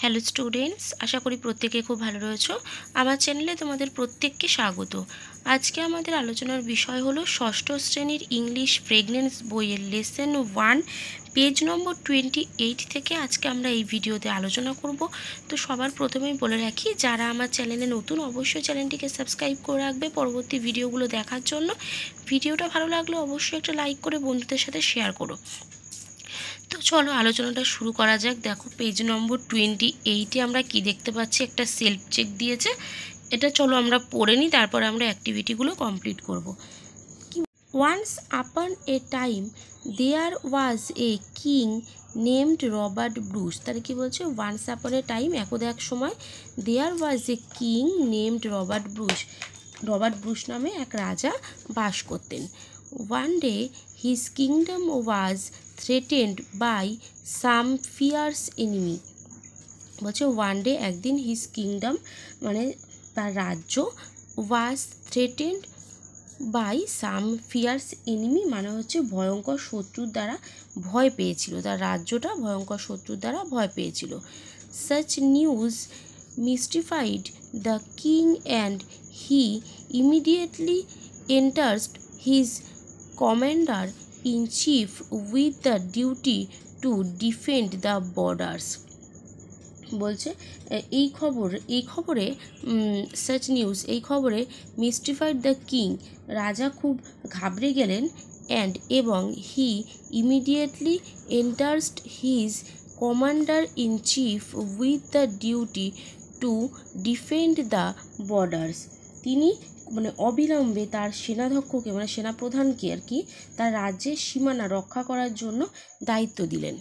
Hello students, আশা করি প্রত্যেকে খুব ভালো রয়েছো। আমার চ্যানেলে তোমাদের প্রত্যেককে স্বাগত। আজকে আমাদের আলোচনার বিষয় হলো ষষ্ঠ শ্রেণীর ইংলিশ প্রেগন্যান্স বইয়ের লেসন 1 পেজ নম্বর 28 থেকে আজকে আমরা এই ভিডিওতে আলোচনা করব। তো সবার প্রথমেই বলে রাখি, যারা আমার চ্যানেলে নতুন অবশ্যই চ্যানেলটিকে সাবস্ক্রাইব করে রাখবে পরবর্তী ভিডিওগুলো দেখার জন্য। ভিডিওটা ভালো লাগলে অবশ্যই একটা লাইক করে বন্ধুদের সাথে শেয়ার করো। তো চলো আলোচনাটা শুরু করা যাক। দেখো পেজ নম্বর 28-এ আমরা কি দেখতে পাচ্ছি, একটা সেলফ চেক দিয়েছে। এটা চলো আমরা পড়ে নিই, তারপর আমরা অ্যাক্টিভিটিগুলো কমপ্লিট করব। Once upon a time there was a king named Robert Bruce. তাহলে কি বলছে, ওয়ান্স আপন এ টাইম, একদা এক সময়, there was a king named Robert Bruce, Robert Bruce নামে এক রাজা বাস করতেন। One day his kingdom was threatened by some fierce enemy. বলছে ওয়ান ডে, একদিন, হিজ কিংডম মানে তার রাজ্য, was threatened by some fierce enemy মানে হচ্ছে ভয়ঙ্কর শত্রুর দ্বারা ভয় পেয়েছিল, তার রাজ্যটা ভয়ঙ্কর শত্রুর দ্বারা ভয় পেয়েছিল। Such news mystified the king and he immediately entrusted his commander in chief with the duty to defend the borders. বলছে এই খবরে সাচ নিউজ, এই খবরে মিস্টিফাইড দ্য কিং, রাজা খুব ঘাবড়ে গেলেন, অ্যান্ড এবং he immediately entrusted his commander in chief with the duty to defend the borders. তিনি মানে অবিলম্বে তার সেনাধ্যক্ষকে মানে সেনাপ্রধানকে আর কি তার রাজ্যের সীমানা রক্ষা করার জন্য দায়িত্ব দিলেন।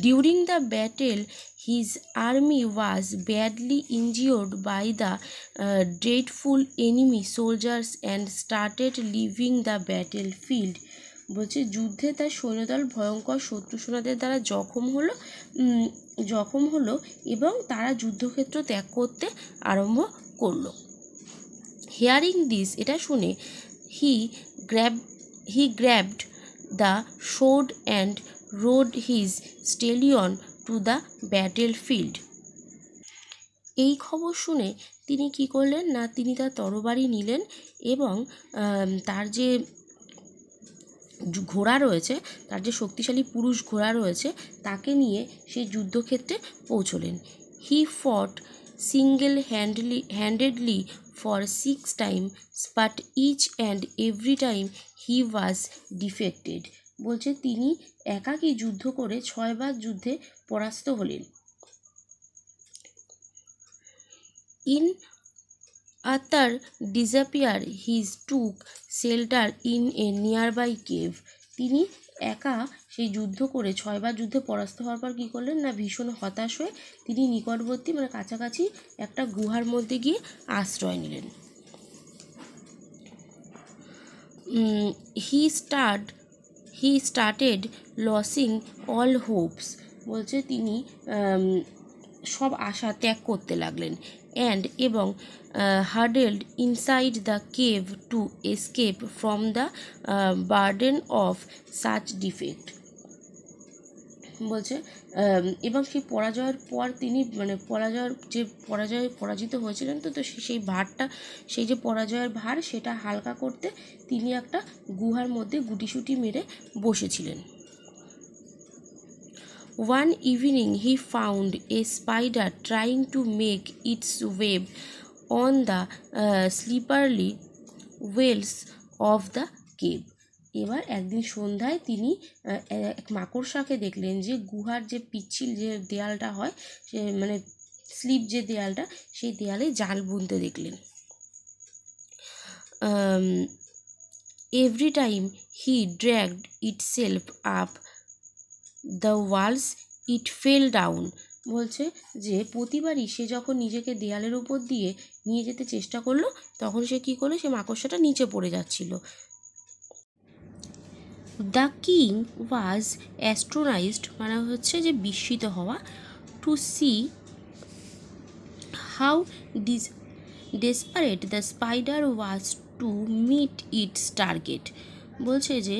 During the battle, his army was badly injured by the dreadful enemy soldiers and started leaving the battlefield. বলছে যুদ্ধে তার সৈন্যদল ভয়ঙ্কর শত্রু সেনাদের দ্বারা জখম হলো এবং তারা যুদ্ধক্ষেত্র ত্যাগ করতে আরম্ভ করলো। হিয়ারিং দিস, এটা শুনে, he grabbed the sword and rode his stallion to the battlefield. এই খবর শুনে তিনি কি করলেন না, তিনি তার তরবারি নিলেন এবং তার যে ঘোড়া রয়েছে, তার যে শক্তিশালী পুরুষ ঘোড়া রয়েছে, তাকে নিয়ে সেই যুদ্ধক্ষেত্রে পৌঁছলেন। হি ফট single-handedly for 6 times, but each and every time he was defeated. বলছে তিনি একাকী যুদ্ধ করে 6 বার যুদ্ধে পরাস্ত হলেন। In utter disappear his took shelter in a nearby cave. তিনি একা সেই যুদ্ধ করে 6 বার যুদ্ধে পরাস্ত হওয়ার পর কী করলেন না, ভীষণ হতাশ হয়ে তিনি নিকটবর্তী মানে কাছাকাছি একটা গুহার মধ্যে গিয়ে আশ্রয় নিলেন। He started losing all hopes. বলছে তিনি সব আশা ত্যাগ করতে লাগলেন। এবং huddled inside the cave to escape from the burden of such defect. বলছে এবং সেই পরাজয়ের পর তিনি মানে পরাজিত হয়েছিলেন, তো সেই ভারটা, সেই যে পরাজয়ের ভার, সেটা হালকা করতে তিনি একটা গুহার মধ্যে গুটিসুটি মেরে বসেছিলেন। One evening he found a spider trying to make its web on the slippery walls of the cave. এবার একদিন সন্ধ্যায় তিনি এক মাকড়সাকে দেখলেন যে গুহার যে পিচ্ছিল যে দেয়ালটা হয়, সে মানে স্লিপ যে দেয়ালটা, সেই দেয়ালে জাল বুনতে দেখলেন। Every time he dragged itself up the walls it fail down. বলছে যে প্রতিবারই সে যখন নিজেকে দেয়ালের উপর দিয়ে নিয়ে যেতে চেষ্টা করলো, তখন সে কী করলো, সে মাকড়সাটা নিচে পড়ে যাচ্ছিল। দ্য কিং ওয়াজ অ্যাস্ট্রোনাইজড মানে হচ্ছে যে বিস্মিত হওয়া, to see how desperate the spider was to meet its target. বলছে যে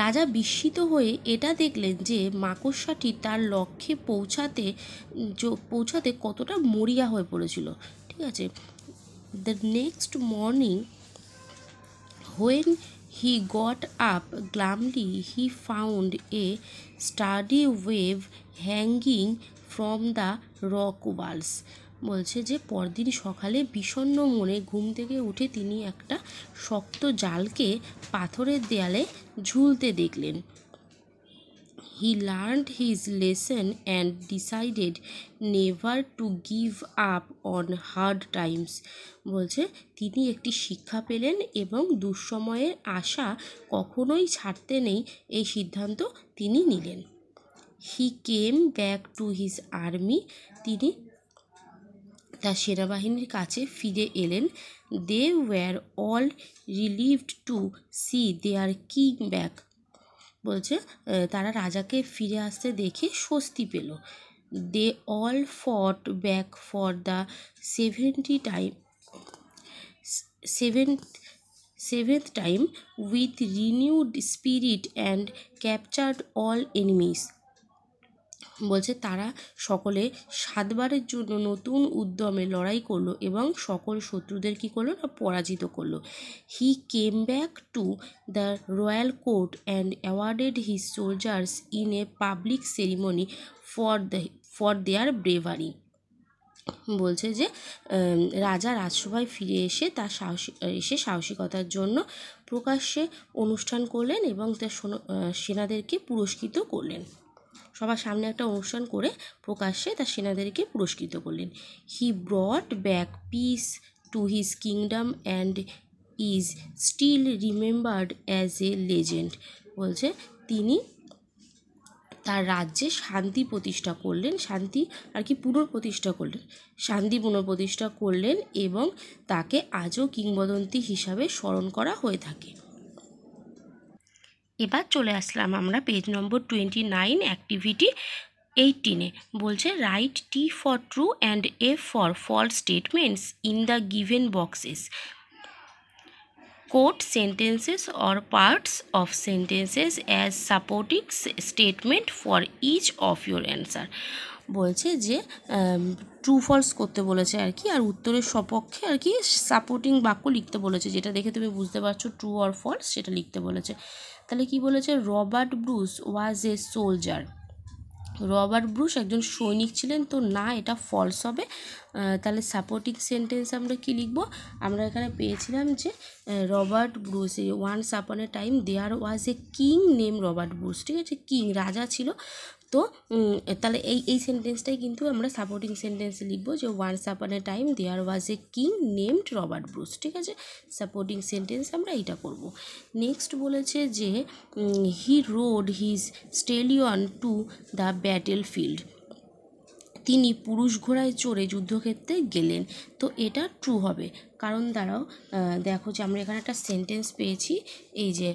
রাজা বিস্মিত হয়ে এটা দেখলেন যে মাকড়সাটি তার লক্ষ্যে পৌঁছাতে কতটা মরিয়া হয়ে পড়েছিল। ঠিক আছে। The next morning when he got up glumly he found a sturdy wave hanging from the rock walls। বলছে যে পরদিন সকালে বিষণ্ণ মনে ঘুম থেকে উঠে তিনি একটা শক্ত জালকে পাথরের দেয়ালে ঝুলতে দেখলেন। He learned his lesson and decided never to give up on hard times। বলছে তিনি একটি শিক্ষা পেলেন এবং দুঃসময়ের আশা কখনোই ছাড়তে নেই এই সিদ্ধান্ত তিনি নিলেন। He came back to his army। তিনি তার সেনাবাহিনীর কাছে ফিরে এলেন। They were all relieved to see their king back। বলছে তারা রাজাকে ফিরে আসতে দেখে স্বস্তি পেল। দে অল ফট back for the seventh time with renewed spirit and captured all enemies. বলছে তারা সকলে 7 বারের জন্য নতুন উদ্যমে লড়াই করলো এবং সকল শত্রুদের কী করলো না পরাজিত করলো। He came back to the royal court and awarded his soldiers in a public ceremony for their bravery. বলছে যে রাজা রাজসভায় ফিরে এসে তার সাহসিকতার জন্য প্রকাশ্যে অনুষ্ঠান করলেন এবং তার সেনাদেরকে পুরস্কৃত করলেন। সবার সামনে একটা অনুষ্ঠান করে প্রকাশ্যে তার সেনাদেরকে পুরস্কৃত করলেন। He brought back peace to his kingdom and is still remembered as a legend. বলছে তিনি তার রাজ্যে শান্তি পুনঃপ্রতিষ্ঠা করলেন এবং তাকে আজও কিংবদন্তি হিসাবে স্মরণ করা হয়ে থাকে। এবার চলে আসলাম আমরা পেজ নম্বর 29 অ্যাক্টিভিটি 18-এ। বলছে write T for true and F for false statements in the given boxes. Quote sentences or parts of sentences as supporting statement for each of your answer। বলছে যে ট্রু ফলস করতে বলেছে আর কি, আর উত্তরের সপক্ষে আর কি সাপোর্টিং বাক্য লিখতে বলেছে, যেটা দেখে তুমি বুঝতে পারছো ট্রু অর ফলস সেটা লিখতে বলেছে। তাহলে কি বলেছে, Robert Bruce was a soldier. Robert Bruce একজন সৈনিক ছিলেন, তো না এটা ফলস হবে। তাহলে সাপোর্টিং সেন্টেন্স আমরা কি লিখব, আমরা এখানে পেয়েছিলাম যে Robert Bruce once upon a time there was a king name Robert Bruce. ঠিক আছে, কিং রাজা ছিল। তো তাহলে এই সেন্টেন্সটাই কিন্তু আমরা সাপোর্টিং সেন্টেন্সে লিখবো যে once upon a time there was a king named Robert Bruce. ঠিক আছে, সাপোর্টিং সেন্টেন্স আমরা এইটা করব। নেক্সট বলেছে যে he rode his stallion to the battlefield. তিনি পুরুষ ঘোড়ায় চড়ে যুদ্ধক্ষেত্রে গেলেন। তো এটা ট্রু হবে, কারণ দাঁড়াও দেখো যে আমরা এখানে একটা সেন্টেন্স পেয়েছি, এই যে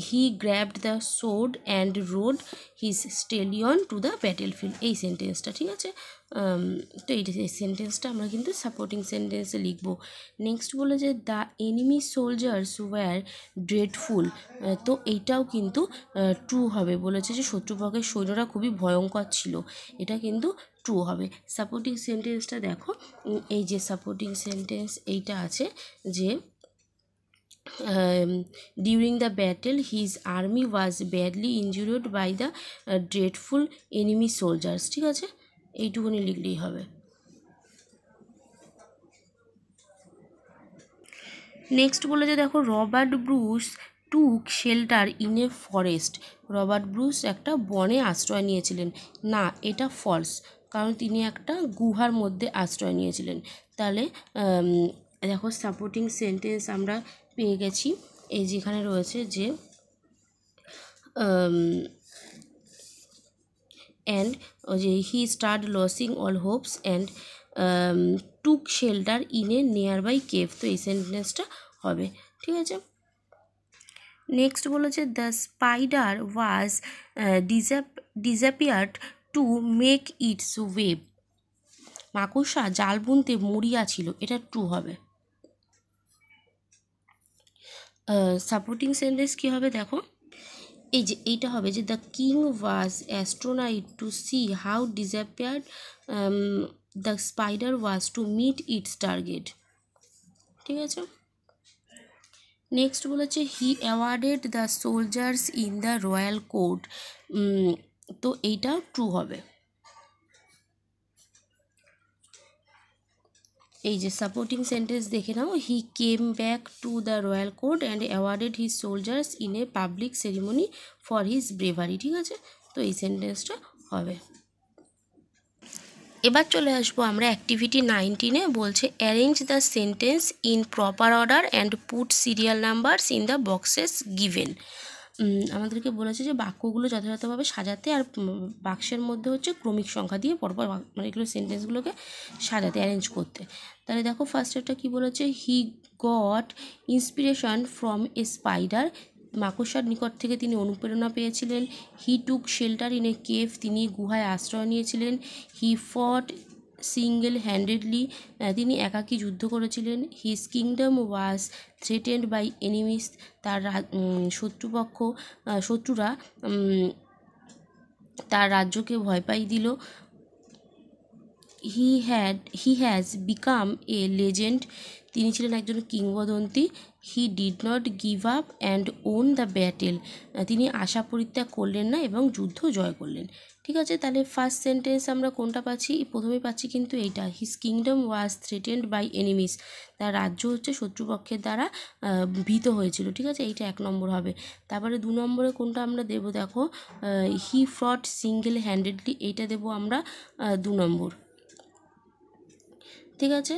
he grabbed the sword and rode his stallion to the battlefield, এই সেন্টেন্সটা। ঠিক আছে, তো এই সেন্টেন্সটা আমরা কিন্তু সাপোর্টিং সেন্টেন্সে লিখব। নেক্সট বলে যে the enemy soldiers were dreadful. তো এইটাও কিন্তু ট্রু হবে, বলেছে যে শত্রুপক্ষের সৈন্যরা খুবই ভয়ঙ্কর ছিল, এটা কিন্তু ট্রু হবে। সাপোর্টিং সেন্টেন্সটা দেখো, এই যে সাপোর্টিং সেন্টেন্স এইটা আছে যে during the battle his army was badly injured by the dreadful enemy soldiers। ঠিক আছে, এইটুকুনি লিখলেই হবে। নেক্সট বলেছে দেখো Robert Bruce took shelter in a forest. Robert Bruce একটা বনে আশ্রয় নিয়েছিলেন, না এটা ফলস, কারণ তিনি একটা গুহার মধ্যে আশ্রয় নিয়েছিলেন। তাহলে দেখো সাপোর্টিং সেন্টেন্স আমরা পেয়ে গেছি, এই যেখানে রয়েছে যে অ্যান্ড যে he start losing all hopes and took shelter in a nearby cave. তো এই সেন্টেন্সটা হবে। ঠিক আছে, নেক্সট বলেছে the spider was disappeared to make its web. মাকড়সা জাল বুনতে মরিয়া ছিল, এটা ট্রু হবে। সাপোর্টিং সেন্টেন্স কী হবে দেখো, এই যে এইটা হবে যে the king was astonished to see how disappeared the spider was to meet its target. ঠিক আছে, নেক্সট বলেছে he awarded the soldiers in the royal court. তো এইটা ট্রু হবে। এই যে সাপোর্টিং সেন্টেন্স দেখে নাও, he came back to the royal court and awarded his soldiers in a public ceremony for his bravery. ঠিক আছে, তো এই সেন্টেন্সটা হবে। এবার চলে আসবো আমরা অ্যাক্টিভিটি 19-এ। বলছে arrange the sentence in proper order and put serial numbers in the boxes given. আমাদেরকে বলেছে যে বাক্যগুলো যথাযথভাবে সাজাতে আর বাক্সের মধ্যে হচ্ছে ক্রমিক সংখ্যা দিয়ে পরপর মানে এগুলো সেন্টেন্সগুলোকে সাজাতে, অ্যারেঞ্জ করতে। তাহলে দেখো ফার্স্টেরটা কী বলেছে, he got inspiration from a spider. মাকড়সার নিকট থেকে তিনি অনুপ্রেরণা পেয়েছিলেন। He took shelter in a cave, তিনি গুহায় আশ্রয় নিয়েছিলেন। হি ফট সিঙ্গেল হ্যান্ডেডলি, তিনি একাকী যুদ্ধ করেছিলেন। His kingdom was threatened by enemies, তার শত্রুরা তার রাজ্যকে ভয় পাই দিল। He has become a legend, তিনি ছিলেন একজন কিংবদন্তি। He did not give up and won the battle, তিনি আশা পরিত্যাগ করলেন না এবং যুদ্ধ জয় করলেন। ঠিক আছে, তাহলে ফার্স্ট সেন্টেন্স আমরা কোনটা পাচ্ছি, প্রথমে পাচ্ছি কিন্তু এইটা, his kingdom was threatened by enemies, তার রাজ্য হচ্ছে শত্রুপক্ষের দ্বারা ভীত হয়েছিল। ঠিক আছে, এইটা 1 নম্বর হবে। তারপরে 2 নম্বরে কোনটা আমরা দেব দেখো, হি ফট সিঙ্গেল হ্যান্ডেডলি, এইটা দেব আমরা 2 নম্বর। ঠিক আছে,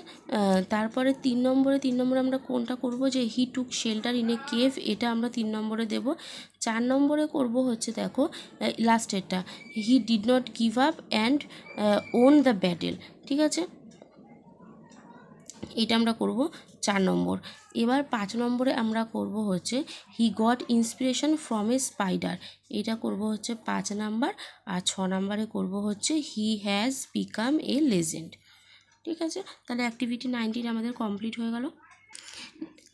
তারপরে 3 নম্বরে আমরা কোনটা করব, যে he took shelter in a cave, এটা আমরা 3 নম্বরে দেব। 4 নম্বরে করব হচ্ছে দেখো লাস্টেরটা, he did not give up and won the battle. ঠিক আছে, এটা আমরা করব 4 নম্বর। এবার 5 নম্বরে আমরা করব হচ্ছে হি got inspiration from a spider, এটা করব হচ্ছে 5 নাম্বার। আর 6 নম্বরে করব হচ্ছে হি হ্যাজ বিকাম এ লেজেন্ড। ঠিক আছে, তাহলে অ্যাক্টিভিটি 19 আমাদের কমপ্লিট হয়ে গেল।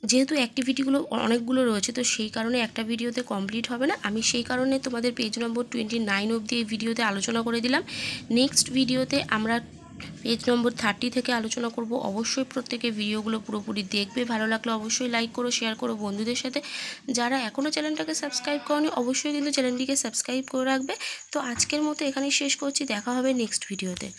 যেহেতু অ্যাক্টিভিটিগুলো অনেকগুলো রয়েছে, তো সেই কারণে একটা ভিডিওতে কমপ্লিট হবে না, আমি সেই কারণে তোমাদের পেজ নম্বর 29 অবধি এই ভিডিওতে আলোচনা করে দিলাম। নেক্সট ভিডিওতে আমরা পেজ নম্বর 30 থেকে আলোচনা করব। অবশ্যই প্রত্যেকে ভিডিওগুলো পুরোপুরি দেখবে, ভালো লাগলে অবশ্যই লাইক করো, শেয়ার করো বন্ধুদের সাথে। যারা এখনও চ্যানেলটাকে সাবস্ক্রাইব করোনি অবশ্যই কিন্তু চ্যানেলটিকে সাবস্ক্রাইব করে রাখবে। তো আজকের মতো এখানেই শেষ করছি, দেখা হবে নেক্সট ভিডিওতে।